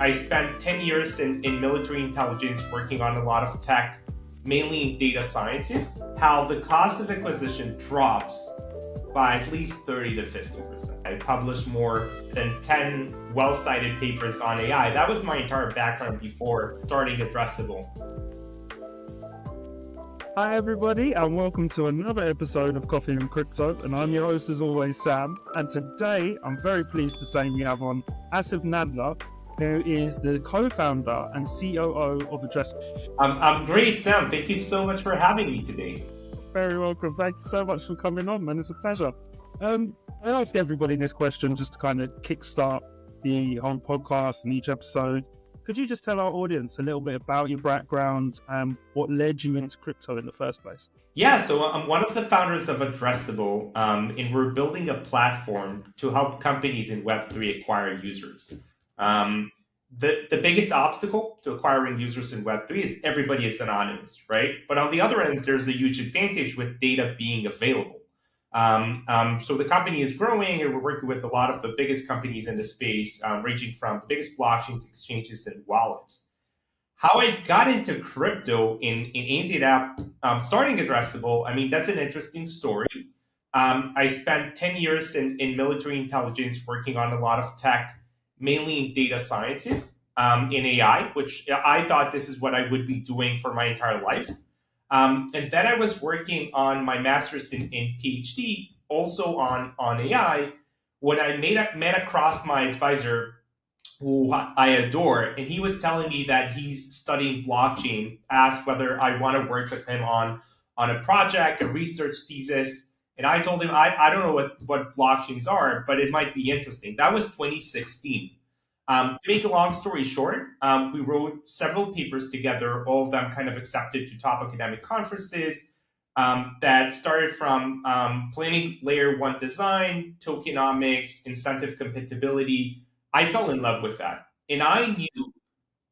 I spent 10 years in military intelligence working on a lot of tech, mainly in data sciences, how the cost of acquisition drops by at least 30 to 50%. I published more than 10 well-cited papers on AI. That was my entire background before starting Addressable. Hi everybody, and welcome to another episode of Coffee and Crypto, and I'm your host as always, Sam, and today I'm very pleased to say we have on Asaf Nadler, who is the co-founder and COO of Addressable. I'm great, Sam. Thank you so much for having me today. Very welcome. Thank you so much for coming on, man. It's a pleasure. I ask everybody this question just to kind of kickstart the whole podcast and each episode. Could you just tell our audience a little bit about your background and what led you into crypto in the first place? Yeah, so I'm one of the founders of Addressable, and we're building a platform to help companies in Web3 acquire users. The biggest obstacle to acquiring users in Web3 is everybody is anonymous, right? But on the other end, there's a huge advantage with data being available. So the company is growing, and we're working with a lot of the biggest companies in the space, ranging from the biggest blockchains, exchanges, and wallets. How I got into crypto and ended up starting Addressable, I mean, that's an interesting story. I spent 10 years in military intelligence working on a lot of tech, mainly in data sciences, in AI, which I thought this is what I would be doing for my entire life. And then I was working on my master's in PhD, also on AI, when I met across my advisor, who I adore, and he was telling me that he's studying blockchain, asked whether I want to work with him on a project, a research thesis. And I told him, I don't know what blockchains are, but it might be interesting. That was 2016. To make a long story short, we wrote several papers together, all of them kind of accepted to top academic conferences, that started from planning layer one design, tokenomics, incentive compatibility. I fell in love with that. And I knew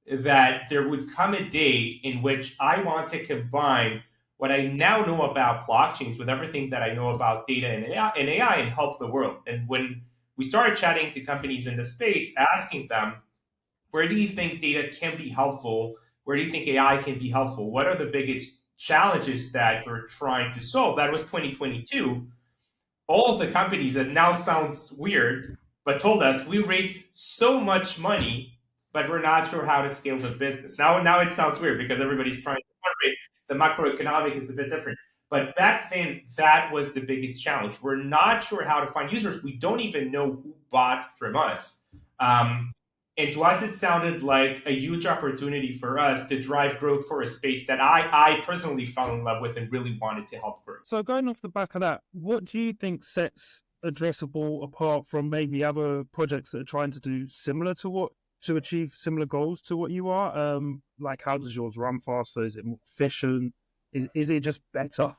that there would come a day in which I want to combine what I now know about blockchains with everything that I know about data and AI and help the world. And when we started chatting to companies in the space, asking them, where do you think data can be helpful? Where do you think AI can be helpful? What are the biggest challenges that you're trying to solve? That was 2022. All of the companies, that now sounds weird, but told us we raised so much money, but we're not sure how to scale the business. Now it sounds weird because everybody's trying to fundraise. The macroeconomic is a bit different. But back then, that was the biggest challenge. We're not sure how to find users. We don't even know who bought from us. And to us, it sounded like a huge opportunity for us to drive growth for a space that I personally fell in love with and really wanted to help grow. So going off the back of that, what do you think sets Addressable apart from maybe other projects that are trying to do similar to achieve similar goals to what you are? Like, how does yours run faster? Is it more efficient? Is it just better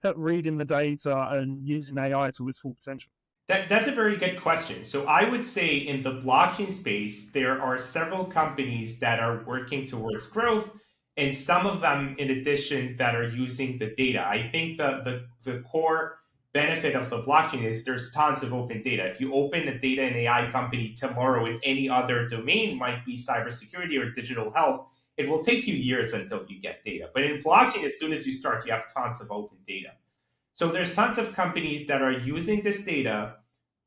at reading the data and using AI to its full potential? That's a very good question. So I would say in the blockchain space, there are several companies that are working towards growth, and some of them, in addition, that are using the data. I think the core benefit of the blockchain is there's tons of open data. If you open a data and AI company tomorrow in any other domain, might be cybersecurity or digital health, it will take you years until you get data. But in blockchain, as soon as you start, you have tons of open data. So there's tons of companies that are using this data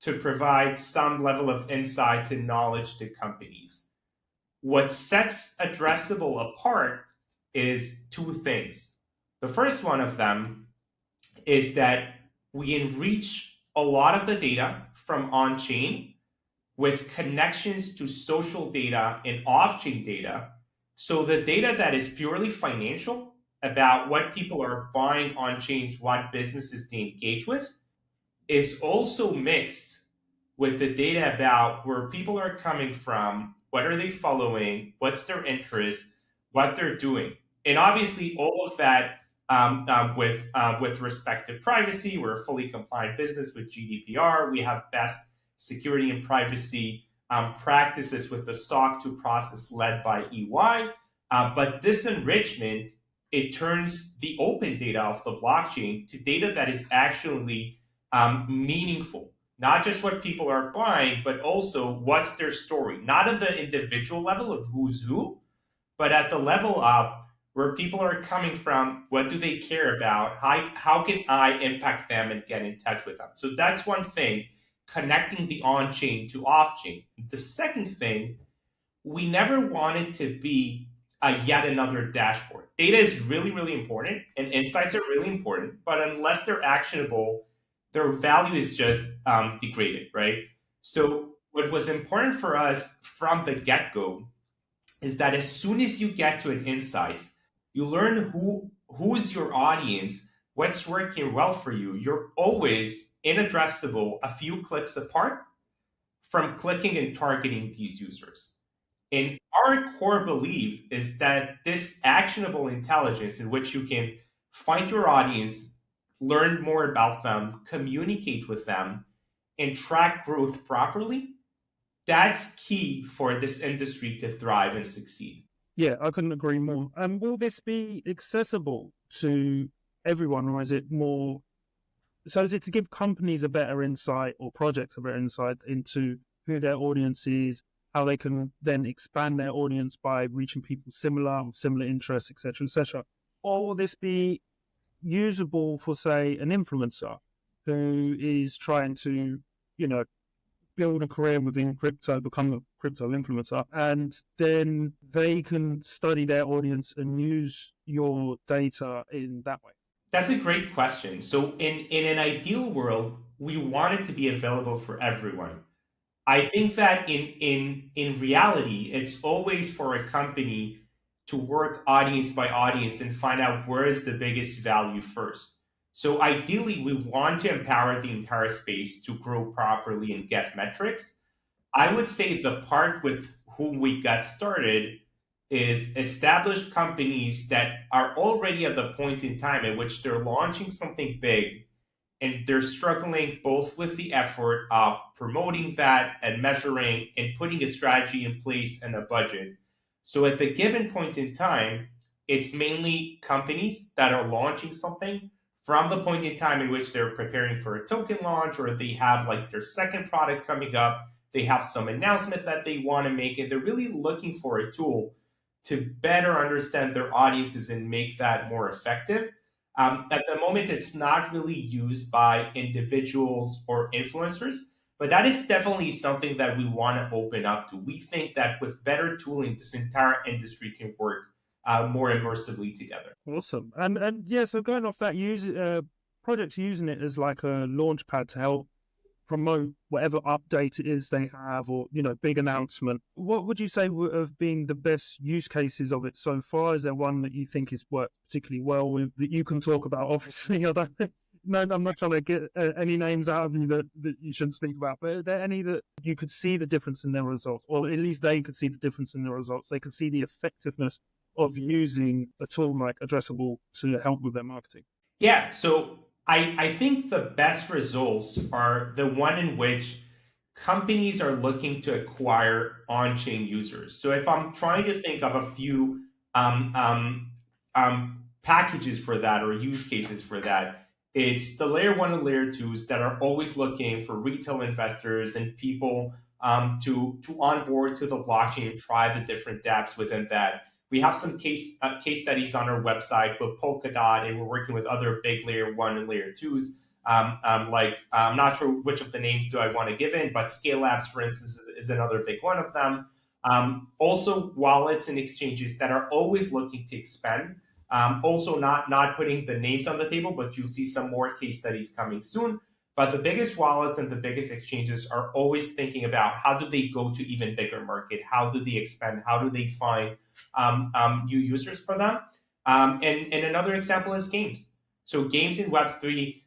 to provide some level of insights and knowledge to companies. What sets Addressable apart is two things. The first one of them is that we enrich a lot of the data from on-chain with connections to social data and off-chain data. So the data that is purely financial about what people are buying on chains, what businesses they engage with, is also mixed with the data about where people are coming from, what are they following, what's their interest, what they're doing. And obviously all of that with respect to privacy. We're a fully compliant business with GDPR. We have best security and privacy practices with the SOC 2 process led by EY. But this enrichment, it turns the open data of the blockchain to data that is actually meaningful. not just what people are buying, but also what's their story, not at the individual level of who's who, but at the level of where people are coming from, what do they care about, how can I impact them and get in touch with them. So that's one thing, connecting the on-chain to off-chain. The second thing, we never want it to be a yet another dashboard. Data is really, really important, and insights are really important, but unless they're actionable, their value is just degraded, right? So what was important for us from the get-go is that as soon as you get to an insight, you learn who's your audience, what's working well for you. You're always in Addressable a few clicks apart from clicking and targeting these users. And our core belief is that this actionable intelligence in which you can find your audience, learn more about them, communicate with them, and track growth properly, that's key for this industry to thrive and succeed. Yeah, I couldn't agree more. And will this be accessible to everyone, or is it more? So is it to give companies a better insight or projects a better insight into who their audience is, how they can then expand their audience by reaching people similar with similar interests, etc., etc.? Or will this be usable for, say, an influencer who is trying to, you know, build a career within crypto, become a crypto influencer, and then they can study their audience and use your data in that way? That's a great question. So in an ideal world, we want it to be available for everyone. I think that in reality, it's always for a company to work audience by audience and find out where is the biggest value first. So ideally, we want to empower the entire space to grow properly and get metrics. I would say the part with whom we got started is established companies that are already at the point in time at which they're launching something big, and they're struggling both with the effort of promoting that and measuring and putting a strategy in place and a budget. So at the given point in time, it's mainly companies that are launching something from the point in time in which they're preparing for a token launch, or they have like their second product coming up, they have some announcement that they want to make, and they're really looking for a tool to better understand their audiences and make that more effective. At the moment, it's not really used by individuals or influencers, but that is definitely something that we want to open up to. We think that with better tooling, this entire industry can work more immersively together. Awesome. And yeah, so going off that, projects using it as like a launch pad to help promote whatever update it is they have, or big announcement. What would you say would have been the best use cases of it so far? Is there one that you think has worked particularly well with that you can talk about? Obviously, I don't. No, I'm not trying to get any names out of you that you shouldn't speak about. But are there any that you could see the difference in their results, or at least they could see the difference in their results? They could see the effectiveness of using a tool like Addressable to help with their marketing. Yeah, so I think the best results are the one in which companies are looking to acquire on-chain users. So if I'm trying to think of a few packages for that or use cases for that, it's the layer one and layer twos that are always looking for retail investors and people to onboard to the blockchain and try the different dApps within that. We have some case studies on our website with Polkadot, and we're working with other big layer one and layer twos. I'm not sure which of the names do I want to give in, but Scale Labs, for instance, is another big one of them. Also, wallets and exchanges that are always looking to expand. Also, not putting the names on the table, but you'll see some more case studies coming soon. But the biggest wallets and the biggest exchanges are always thinking about how do they go to even bigger market? How do they expand? How do they find new users for them? And another example is games. So games in Web3,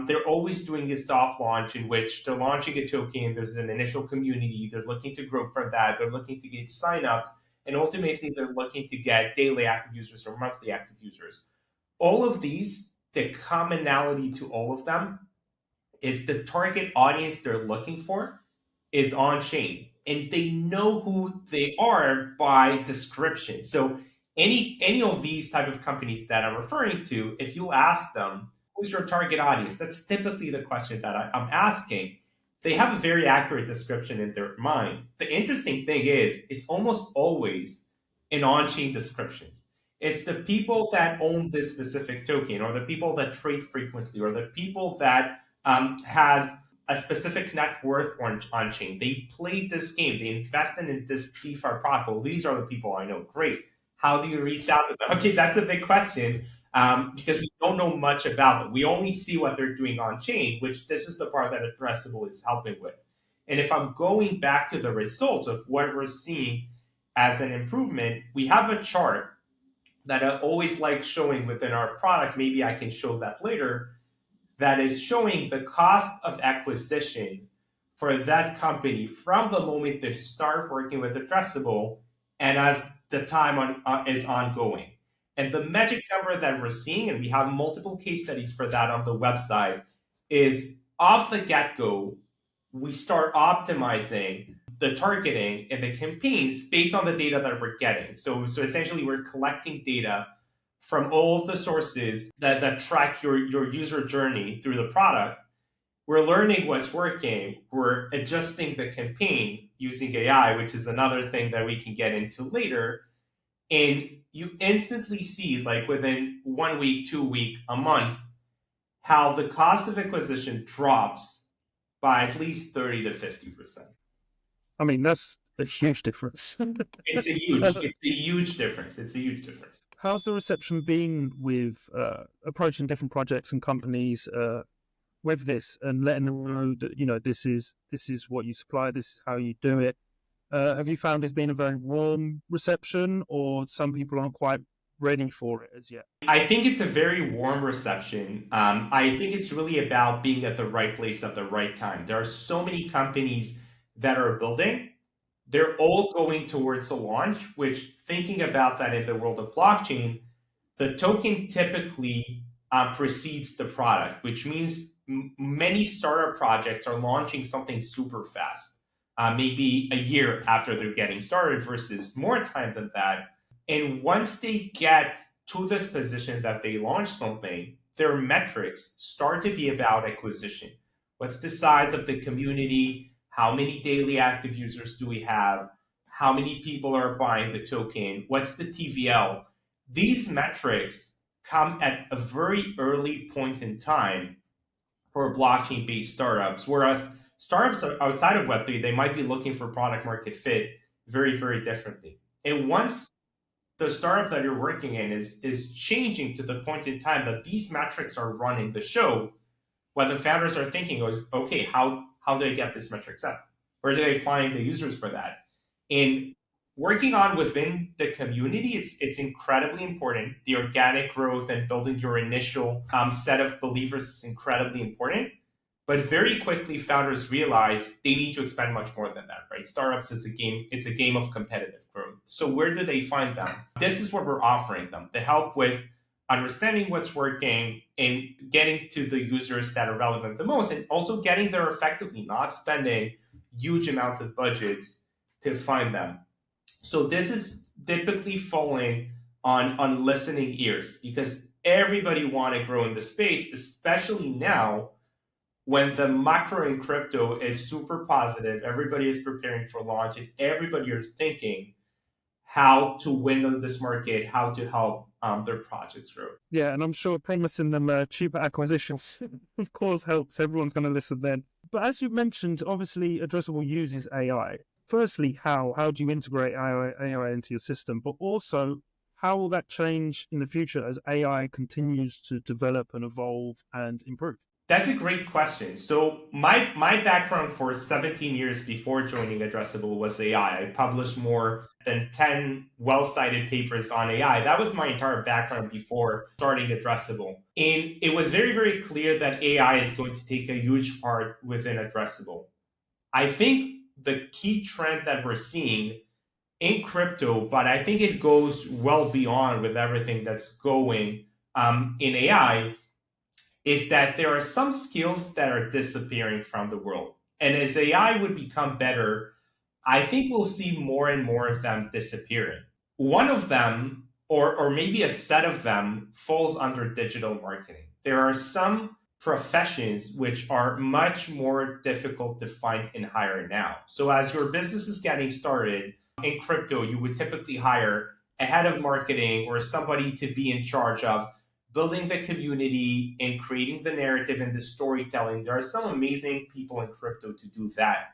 they're always doing this soft launch in which they're launching a token. There's an initial community. They're looking to grow from that. They're looking to get signups. And ultimately, they're looking to get daily active users or monthly active users. All of these, the commonality to all of them is the target audience they're looking for is on chain, and they know who they are by description. So any of these type of companies that I'm referring to, if you ask them who's your target audience, that's typically the question that I'm asking. they have a very accurate description in their mind. The interesting thing is, it's almost always in on-chain descriptions. It's the people that own this specific token, or the people that trade frequently, or the people that has a specific net worth on chain. They played this game. They invested in this DeFi product. Well, these are the people I know. Great. How do you reach out to them? Okay, that's a big question, because we don't know much about them. We only see what they're doing on chain, which this is the part that Addressable is helping with. And if I'm going back to the results of what we're seeing as an improvement, we have a chart that I always like showing within our product. Maybe I can show that later. That is showing the cost of acquisition for that company from the moment they start working with Addressable and as the time is ongoing. And the magic number that we're seeing, and we have multiple case studies for that on the website, is off the get-go, we start optimizing the targeting and the campaigns based on the data that we're getting. So essentially, we're collecting data from all of the sources that track your user journey through the product. We're learning what's working. We're adjusting the campaign using AI, which is another thing that we can get into later. And you instantly see, like within 1 week, 2 week, a month, how the cost of acquisition drops by at least 30 to 50%. I mean, that's a huge difference. It's a huge difference. It's a huge difference. How's the reception been with approaching different projects and companies with this and letting them know that this is what you supply, this is how you do it? Have you found it's been a very warm reception, or some people aren't quite ready for it as yet? I think it's a very warm reception. I think it's really about being at the right place at the right time. There are so many companies that are building. They're all going towards a launch, which, thinking about that in the world of blockchain, the token typically precedes the product, which means many startup projects are launching something super fast, maybe a year after they're getting started versus more time than that. And once they get to this position that they launch something, their metrics start to be about acquisition. What's the size of the community? How many daily active users do we have? How many people are buying the token? What's the TVL? These metrics come at a very early point in time for blockchain-based startups, whereas startups outside of Web3, they might be looking for product market fit very, very differently. And once the startup that you're working in is changing to the point in time that these metrics are running the show, what the founders are thinking is, okay, how do I get this metrics up? Where do I find the users for that? And working on within the community, it's incredibly important. The organic growth and building your initial set of believers is incredibly important. But very quickly, founders realize they need to expand much more than that, right? Startups is a game, it's a game of competitive growth. So where do they find them? This is what we're offering them, to help with understanding what's working and getting to the users that are relevant the most, and also getting there effectively, not spending huge amounts of budgets to find them. So this is typically falling on listening ears, because everybody want to grow in the space, especially now when the macro in crypto is super positive. Everybody is preparing for launch, and everybody is thinking how to win on this market, how to help their projects grow. Yeah, and I'm sure promising them cheaper acquisitions, of course, helps. Everyone's going to listen then. But as you mentioned, obviously, Addressable uses AI. Firstly, how do you integrate AI into your system? But also, how will that change in the future as AI continues to develop and evolve and improve? That's a great question. So my background for 17 years before joining Addressable was AI. I published more than 10 well-cited papers on AI. That was my entire background before starting Addressable. And it was very, very clear that AI is going to take a huge part within Addressable. I think the key trend that we're seeing in crypto, but I think it goes well beyond with everything that's going in AI, is that there are some skills that are disappearing from the world. And as AI would become better, I think we'll see more and more of them disappearing. One of them, or maybe a set of them, falls under digital marketing. There are some professions which are much more difficult to find and hire now. So as your business is getting started in crypto, you would typically hire a head of marketing or somebody to be in charge of building the community and creating the narrative and the storytelling. There are some amazing people in crypto to do that.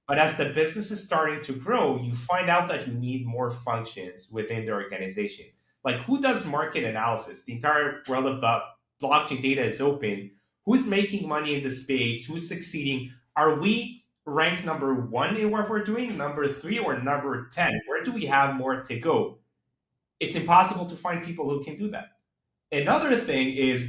But as the business is starting to grow, you find out that you need more functions within the organization. Like, who does market analysis? The entire world of the blockchain data is open. Who's making money in the space? Who's succeeding? Are we ranked number one in what we're doing, number three, or number 10? Where do we have more to go? It's impossible to find people who can do that. Another thing is,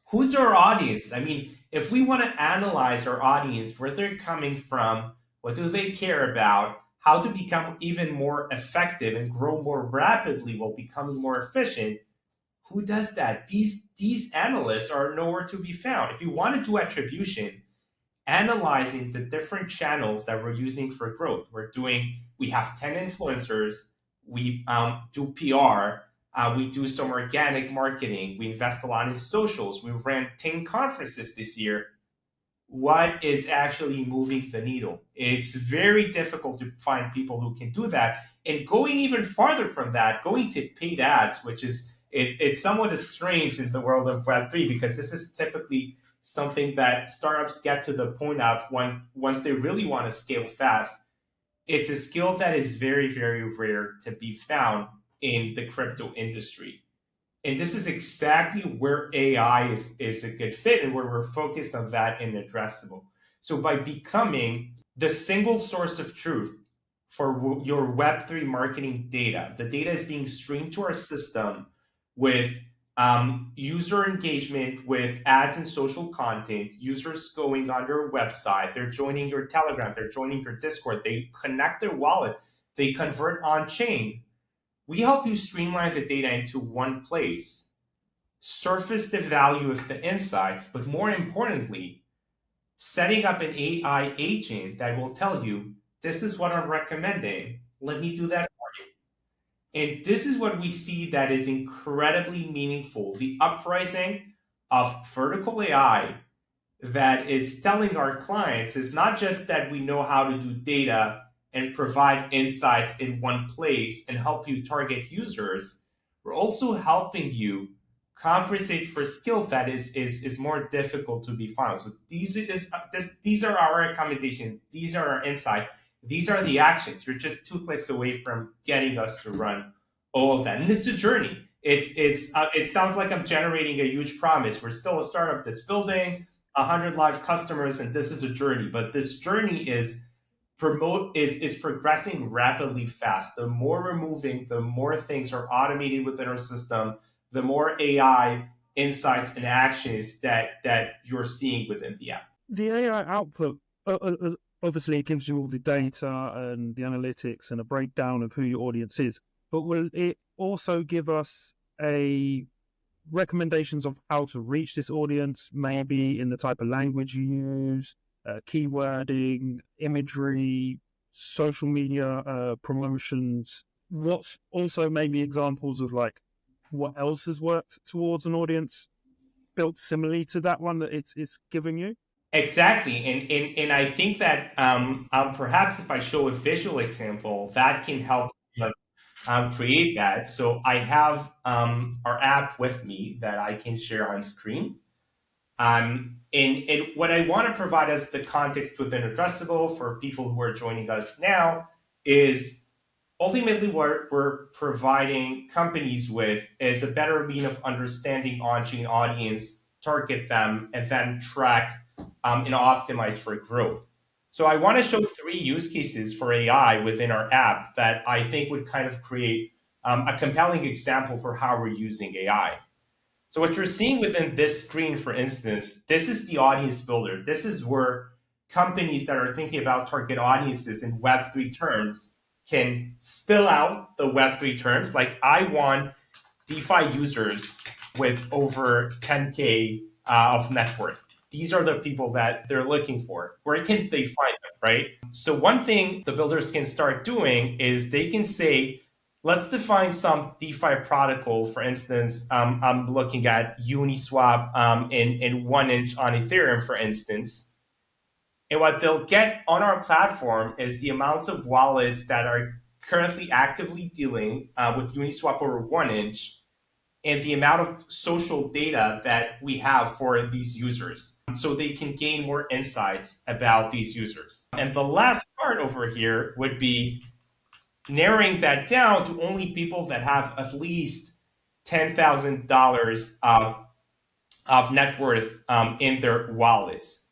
who's our audience? I mean, if we want to analyze our audience, where they're coming from, what do they care about, how to become even more effective and grow more rapidly while becoming more efficient, who does that? These analysts are nowhere to be found. If you want to do attribution, analyzing the different channels that we're using for growth. We have 10 influencers, we do PR, we do some organic marketing, we invest a lot in socials, we ran 10 conferences this year. What is actually moving the needle? It's very difficult to find people who can do that. And going even farther from that, going to paid ads, which is it's somewhat strange in the world of Web3 because this is typically something that startups get to the point of once they really want to scale fast. It's a skill that is very, very rare to be found in the crypto industry. And this is exactly where AI is a good fit and where we're focused on that in Addressable. So by becoming the single source of truth for your Web3 marketing data, the data is being streamed to our system with user engagement with ads and social content, users going on your website, they're joining your Telegram, they're joining your Discord, they connect their wallet, they convert on chain. We help you streamline the data into one place, surface the value of the insights, but more importantly, setting up an AI agent that will tell you, this is what I'm recommending. Let me do that for you. And this is what we see that is incredibly meaningful. The uprising of vertical AI that is telling our clients is not just that we know how to do data and provide insights in one place and help you target users. We're also helping you compensate for skill that is more difficult to be found. So these are our recommendations. These are our insights. These are the actions. You're just 2 clicks away from getting us to run all of that. And it's a journey. It sounds like I'm generating a huge promise. We're still a startup that's building 100 live customers, and this is a journey. But this journey is progressing rapidly fast. The more we're moving, the more things are automated within our system, the more AI insights and actions that you're seeing within the app. The AI output obviously it gives you all the data and the analytics and a breakdown of who your audience is. But will it also give us a recommendations of how to reach this audience, maybe in the type of language you use, keywording, imagery, social media promotions? What's also maybe examples of like what else has worked towards an audience built similarly to that one that it's giving you? Exactly, and I think that perhaps if I show a visual example, that can help create that. So I have our app with me that I can share on screen. And what I want to provide as the context within Addressable for people who are joining us now is ultimately what we're providing companies with is a better mean of understanding on-chain audience, target them, and then track and optimize for growth. So I want to show 3 use cases for AI within our app that I think would kind of create a compelling example for how we're using AI. So what you're seeing within this screen, for instance, this is the audience builder. This is where companies that are thinking about target audiences in Web3 terms can spill out the Web3 terms. Like, I want DeFi users with over 10K of net worth. These are the people that they're looking for. Where can they find them, right? So one thing the builders can start doing is they can say, let's define some DeFi protocol. For instance, I'm looking at Uniswap in 1 inch on Ethereum, for instance. And what they'll get on our platform is the amounts of wallets that are currently actively dealing with Uniswap over 1 inch and the amount of social data that we have for these users so they can gain more insights about these users. And the last part over here would be narrowing that down to only people that have at least $10,000 of net worth in their wallets.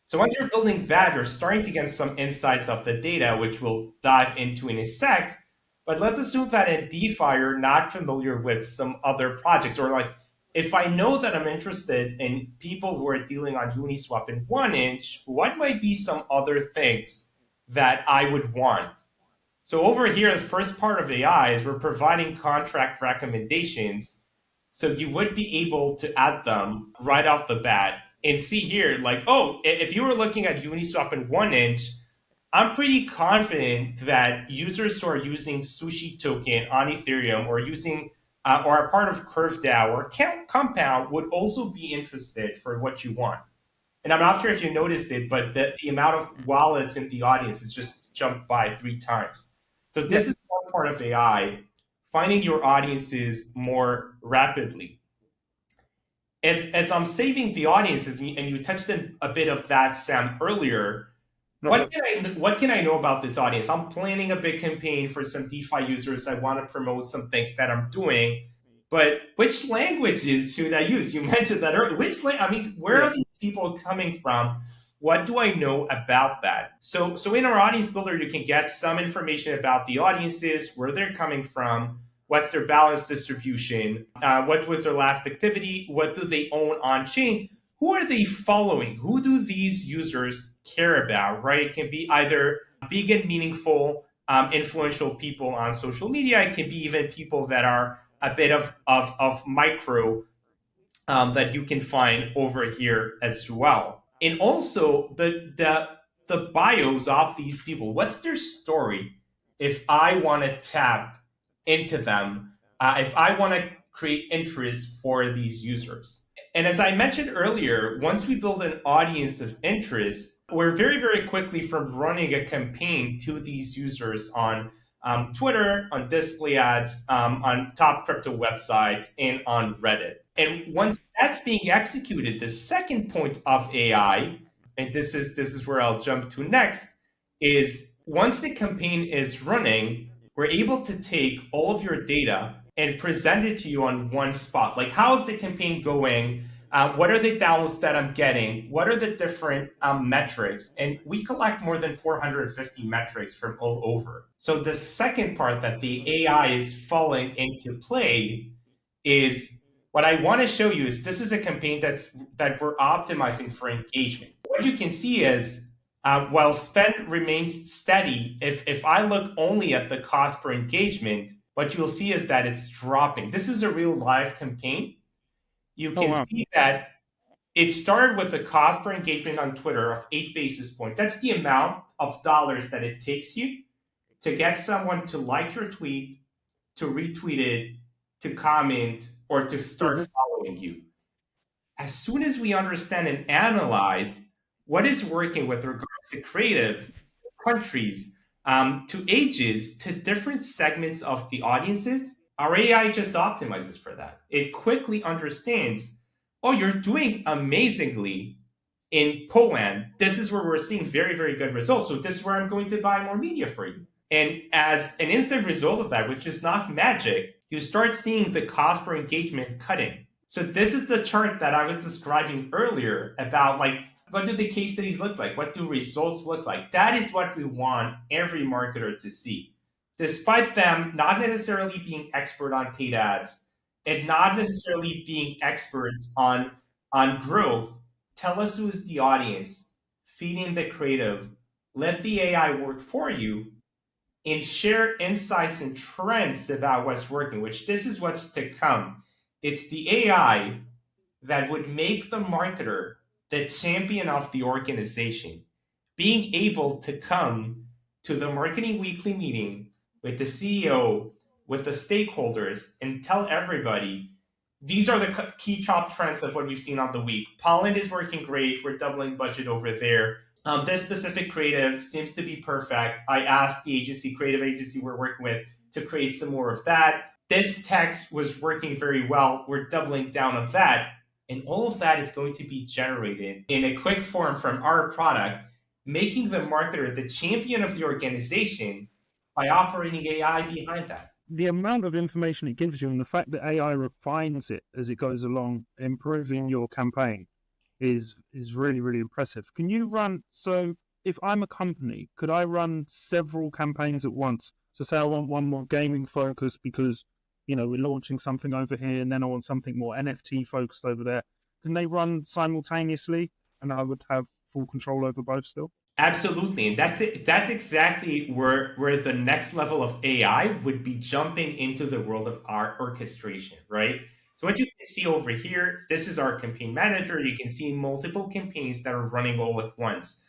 So once you're building that, you're starting to get some insights of the data, which we'll dive into in a sec. But let's assume that in DeFi, you're not familiar with some other projects, or like if I know that I'm interested in people who are dealing on Uniswap in 1 inch, what might be some other things that I would want? So over here, the first part of AI is we're providing contract recommendations. So you would be able to add them right off the bat and see here, like, oh, if you were looking at Uniswap in 1 inch, I'm pretty confident that users who are using Sushi token on Ethereum or using or are part of Curve DAO or Compound would also be interested for what you want. And I'm not sure if you noticed it, but the amount of wallets in the audience has just jumped by 3 times. So Yeah, this is one part of AI, finding your audiences more rapidly. As I'm saving the audiences, and you touched on a bit of that, Sam, earlier, uh-huh. what can I know about this audience? I'm planning a big campaign for some DeFi users. I want to promote some things that I'm doing, but which languages should I use? You mentioned that earlier. I mean, where Yeah. are these people coming from? What do I know about that? So in our audience builder, you can get some information about the audiences, where they're coming from, what's their balance distribution, what was their last activity, what do they own on chain, who are they following? Who do these users care about, right? It can be either big and meaningful, influential people on social media. It can be even people that are a bit of micro that you can find over here as well. And also the bios of these people. What's their story? If I want to tap into them, if I want to create interest for these users. And as I mentioned earlier, once we build an audience of interest, we're very, very quickly from running a campaign to these users on Twitter, on display ads, on top crypto websites, and on Reddit. And once that's being executed, the second point of AI, and this is where I'll jump to next, is once the campaign is running, we're able to take all of your data and present it to you on one spot. Like, how's the campaign going? What are the downloads that I'm getting? What are the different metrics? And we collect more than 450 metrics from all over. So the second part that the AI is falling into play is what I want to show you is this is a campaign that we're optimizing for engagement. What you can see is while spend remains steady, if I look only at the cost per engagement, what you'll see is that it's dropping. This is a real live campaign. You Oh can wow. see that it started with a cost per engagement on Twitter of 8 basis points. That's the amount of dollars that it takes you to get someone to like your tweet, to retweet it, to comment, or to start Mhm. following you. As soon as we understand and analyze what is working with regards to creative, countries, to ages, to different segments of the audiences, our AI just optimizes for that. It quickly understands, oh, you're doing amazingly in Poland. This is where we're seeing very, very good results. So this is where I'm going to buy more media for you. And as an instant result of that, which is not magic, you start seeing the cost per engagement cutting. So this is the chart that I was describing earlier about like what do the case studies look like? What do results look like? That is what we want every marketer to see. Despite them not necessarily being expert on paid ads and not necessarily being experts on growth, tell us who is the audience, feed in the creative, let the AI work for you, and share insights and trends about what's working, which this is what's to come. It's the AI that would make the marketer the champion of the organization, being able to come to the marketing weekly meeting with the CEO with the stakeholders and tell everybody these are the key top trends of what we've seen on the week. Poland is working great. We're doubling budget over there. This specific creative seems to be perfect. I asked the creative agency we're working with, to create some more of that. This text was working very well. We're doubling down on that. And all of that is going to be generated in a quick form from our product, making the marketer the champion of the organization by operating AI behind that. The amount of information it gives you and the fact that AI refines it as it goes along, improving your campaign is really, really impressive. Can you run, so if I'm a company, could I run several campaigns at once? So say I want one more gaming focus because, we're launching something over here, and then I want something more NFT focused over there. Can they run simultaneously and I would have full control over both still? Absolutely, and that's it. That's exactly where the next level of AI would be jumping into the world of our orchestration, right? So what you can see over here, this is our campaign manager. You can see multiple campaigns that are running all at once.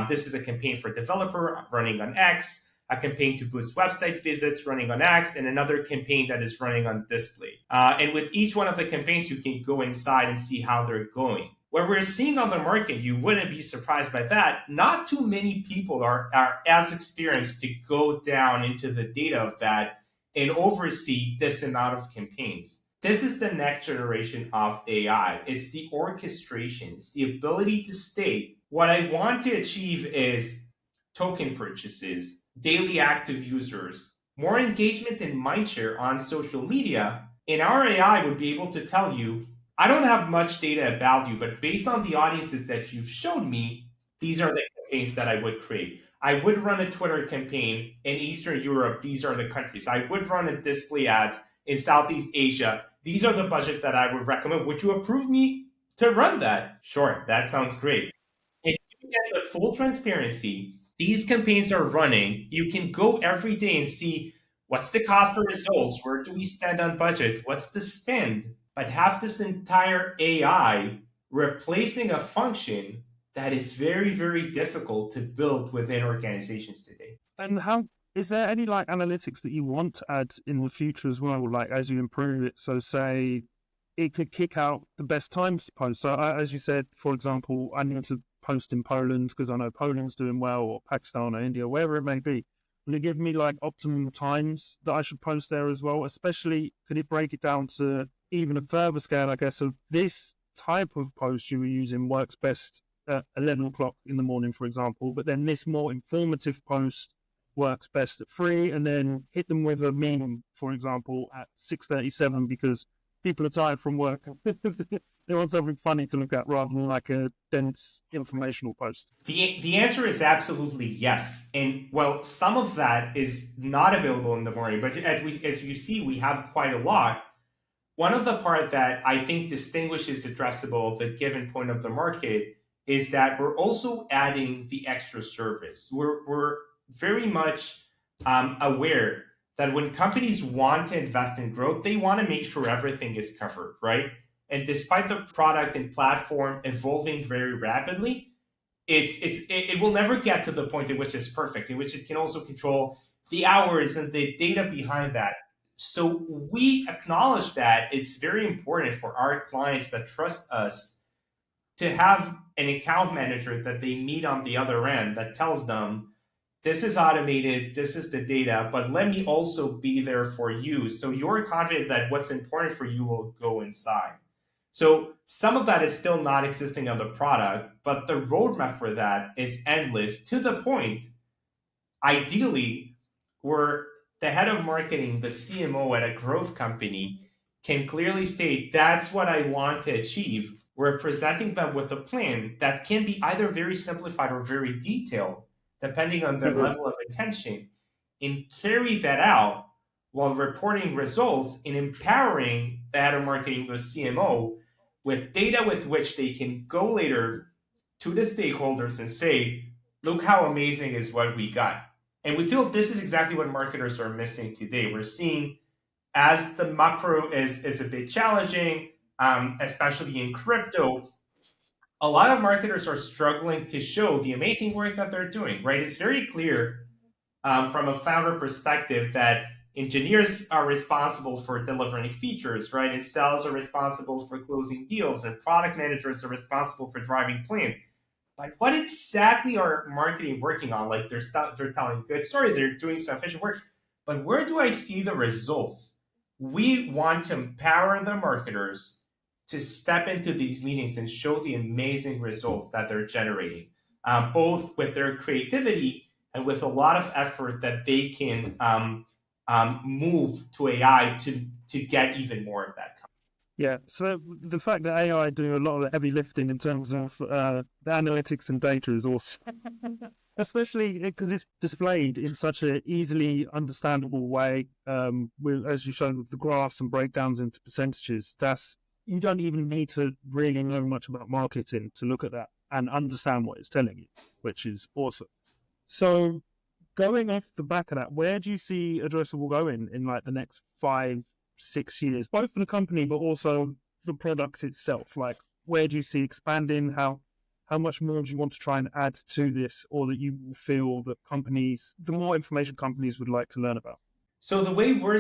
This is a campaign for developer running on X, a campaign to boost website visits running on X, and another campaign that is running on display. And with each one of the campaigns, you can go inside and see how they're going. What we're seeing on the market, you wouldn't be surprised by that. Not too many people are as experienced to go down into the data of that and oversee this amount of campaigns. This is the next generation of AI. It's the orchestration. It's the ability to state what I want to achieve is token purchases, daily active users, more engagement and mindshare on social media. And our AI would be able to tell you, I don't have much data about you, but based on the audiences that you've shown me, these are the campaigns that I would create. I would run a Twitter campaign in Eastern Europe. These are the countries. I would run a display ads in Southeast Asia. These are the budget that I would recommend. Would you approve me to run that? Sure, that sounds great. If you get the full transparency, these campaigns are running. You can go every day and see what's the cost per results, where do we spend on budget, what's the spend, but have this entire AI replacing a function that is very, very difficult to build within organizations today. And how is there any analytics that you want to add in the future as well, like as you improve it? So say it could kick out the best times to post. So as you said, for example, I need to post in Poland because I know Poland's doing well, or Pakistan or India, wherever it may be. Will it give me optimum times that I should post there as well? Especially, could it break it down to even a further scale, I guess, of this type of post you were using works best at 11 o'clock in the morning, for example, but then this more informative post works best at 3, and then hit them with a meme, for example, at 6:37 because people are tired from work. They want something funny to look at rather than a dense informational post. The answer is absolutely yes. And well, some of that is not available in the morning, but as you see, we have quite a lot. One of the part that I think distinguishes Addressable, the given point of the market, is that we're also adding the extra service. We're very much aware that when companies want to invest in growth, they want to make sure everything is covered, right? And despite the product and platform evolving very rapidly, it will never get to the point in which it's perfect, in which it can also control the hours and the data behind that. So we acknowledge that it's very important for our clients that trust us to have an account manager that they meet on the other end that tells them, this is automated, this is the data, but let me also be there for you. So you're confident that what's important for you will go inside. So some of that is still not existing on the product, but the roadmap for that is endless, to the point, ideally, where the head of marketing, the CMO at a growth company, can clearly state, that's what I want to achieve. We're presenting them with a plan that can be either very simplified or very detailed, depending on their level of attention, and carry that out while reporting results and empowering the head of marketing, the CMO, with data with which they can go later to the stakeholders and say, look how amazing is what we got. And we feel this is exactly what marketers are missing today. We're seeing, as the macro is a bit challenging, especially in crypto, a lot of marketers are struggling to show the amazing work that they're doing, right? It's very clear from a founder perspective that engineers are responsible for delivering features, right? And sales are responsible for closing deals, and product managers are responsible for driving plan. Like, what exactly are marketing working on? Like, they're telling a good story, they're doing some efficient work, but where do I see the results? We want to empower the marketers to step into these meetings and show the amazing results that they're generating, both with their creativity and with a lot of effort that they can move to AI to get even more of that. Yeah, so the fact that AI do a lot of the heavy lifting in terms of the analytics and data is awesome, especially because it's displayed in such an easily understandable way. As you showed with the graphs and breakdowns into percentages, you don't even need to really know much about marketing to look at that and understand what it's telling you, which is awesome. So going off the back of that, where do you see Addressable going in like the next 5-6 years, both for the company but also the product itself? Like, where do you see expanding? How much more do you want to try and add to this, or that you feel that the more information companies would like to learn about? So the way we're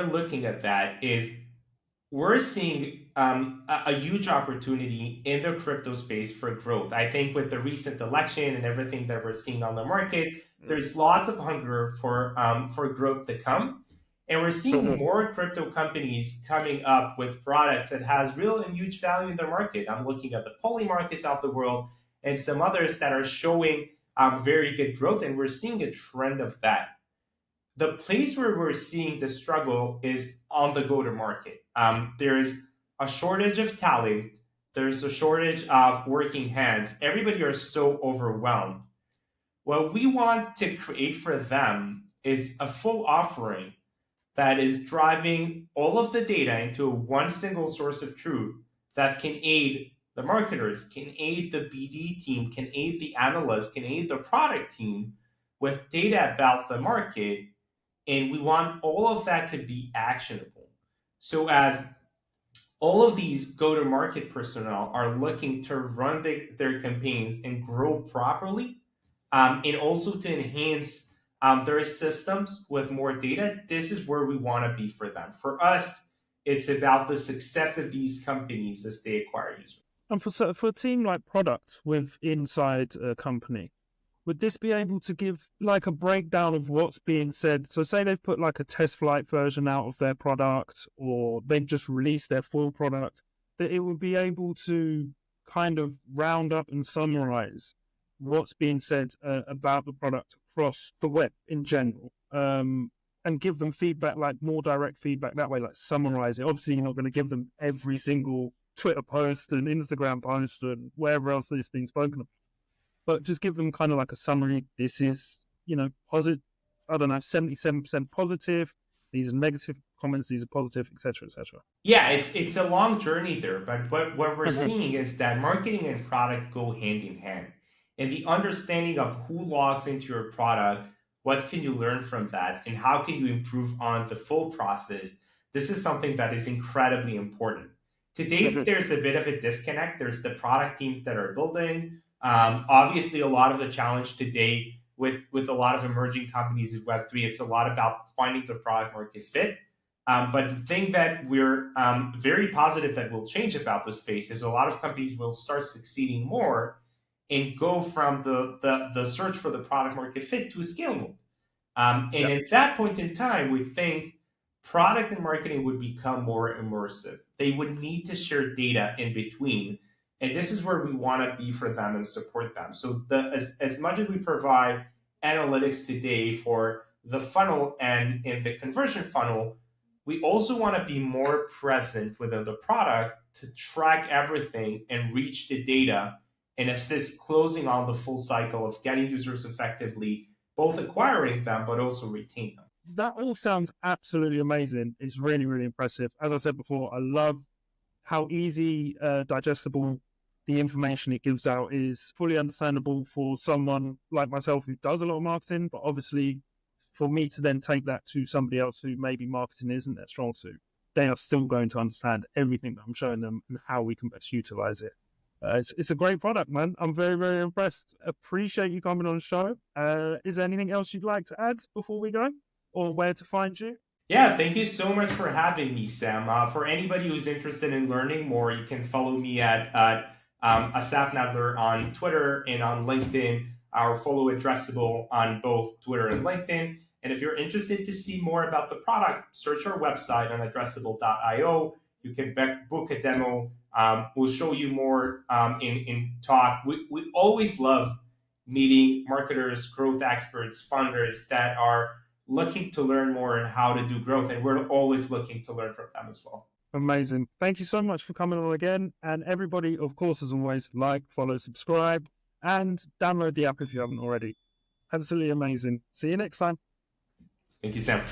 looking at that is we're seeing a huge opportunity in the crypto space for growth. I think with the recent election and everything that we're seeing on the market, there's lots of hunger for growth to come, and we're seeing more crypto companies coming up with products that has real and huge value in the market. I'm looking at the Poly markets of the world and some others that are showing very good growth, and we're seeing a trend of that. The place where we're seeing the struggle is on the go to market. There's a shortage of talent, there's a shortage of working hands. Everybody are so overwhelmed. What we want to create for them is a full offering that is driving all of the data into one single source of truth that can aid the marketers, can aid the BD team, can aid the analysts, can aid the product team with data about the market, and we want all of that to be actionable. So as all of these go-to-market personnel are looking to run their campaigns and grow properly, and also to enhance their systems with more data, this is where we want to be for them. For us, it's about the success of these companies as they acquire users. And for a team like product with inside a company, would this be able to give like a breakdown of what's being said? So say they've put like a test flight version out of their product, or they've just released their full product, that it would be able to kind of round up and summarize what's being said about the product across the web in general, and give them feedback, like more direct feedback that way, like summarize it. Obviously, you're not going to give them every single Twitter post and Instagram post and wherever else it's been spoken about, but just give them kind of like a summary. This is, positive, I don't know, 77% positive. These are negative comments, these are positive, etc., etc. Yeah, it's a long journey there, but what we're seeing is that marketing and product go hand in hand. And the understanding of who logs into your product, what can you learn from that, and how can you improve on the full process, this is something that is incredibly important. Today, there's a bit of a disconnect. There's the product teams that are building. Obviously, a lot of the challenge today with a lot of emerging companies in Web3, it's a lot about finding the product market fit. But the thing that we're very positive that will change about the space is a lot of companies will start succeeding more and go from the search for the product market fit to scalable. And at that point in time, we think product and marketing would become more immersive. They would need to share data in between. And this is where we want to be for them and support them. So as much as we provide analytics today for the funnel and in the conversion funnel, we also want to be more present within the product to track everything and reach the data and assist closing on the full cycle of getting users effectively, both acquiring them but also retaining them. That all sounds absolutely amazing. It's really, really impressive. As I said before, I love how easy, digestible the information it gives out is, fully understandable for someone like myself who does a lot of marketing, but obviously for me to then take that to somebody else who maybe marketing isn't their strong suit, they are still going to understand everything that I'm showing them and how we can best utilize it. It's a great product, man. I'm very, very impressed. Appreciate you coming on the show. Is there anything else you'd like to add before we go, or where to find you? Yeah, thank you so much for having me, Sam. For anybody who's interested in learning more, you can follow me at Asaf Nadler on Twitter and on LinkedIn, or follow Addressable on both Twitter and LinkedIn. And if you're interested to see more about the product, search our website on addressable.io. You can book a demo. We'll show you more in talk. We always love meeting marketers, growth experts, funders that are looking to learn more on how to do growth, and we're always looking to learn from them as well. Amazing. Thank you so much for coming on again. And everybody, of course, as always, like, follow, subscribe, and download the app if you haven't already. Absolutely amazing. See you next time. Thank you, Sam.